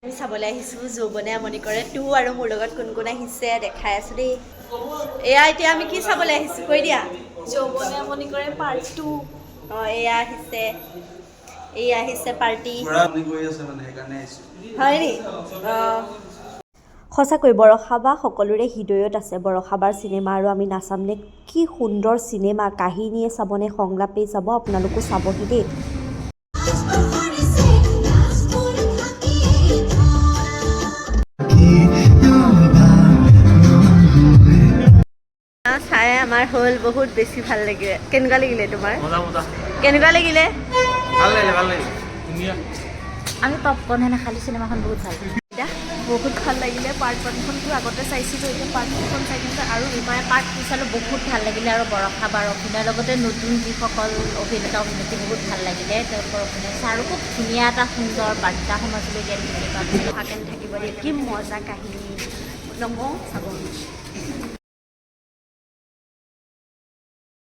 আমি চাবলৈ আহিছোঁ যৌৱনে আমনি কৰে 2 আৰু মোৰ লগত কোন কোন আহিছে দেখাই আছোঁ দেই এয়া এতিয়া আমি কি চাবলৈ আহিছোঁ কৈ দিয়া যৌৱনে আমনি কৰে পাৰ্ট 2 অঁ এয়া আহিছে পাৰ্টি হয় নি সঁচাকৈ বৰষাবা সকলোৰে হৃদয়ত আছে বৰষাবাৰ চিনেমা আৰু আমি নাচামনে কি সুন্দৰ চিনেমা কাহিনীয়ে চাবনে সংলাপেই চাব আপোনালোকো চাবহি দেই চাই আমাৰ হ'ল বহুত বেছি ভাল লাগিলে কেনেকুৱা লাগিলে তোমাৰ কেনেকুৱা লাগিলে আমি পপকৰ্ণহে নাখালোঁ চিনেমাখন বহুত ভাল বহুত ভাল লাগিলে পাৰ্ট 1খনটো আগতে চাইছিলোঁ এতিয়া পাৰ্ট 2খন চাইছিলোঁ আৰু মই পাৰ্ট 2 চালোঁ বহুত ভাল লাগিলে আৰু বৰষাবাৰ অভিনয়ৰ লগতে নতুন যিসকল অভিনেতা অভিনেত্ৰী বহুত ভাল লাগিলে তেওঁলোকৰ অভিনয় চাই আৰু খুব ধুনীয়া এটা সুন্দৰ বাৰ্তা সমাজলৈ দিয়া দেখিবলৈ পালোঁ থাকিব দেই কি মজা কাহিনী নকওঁ চাব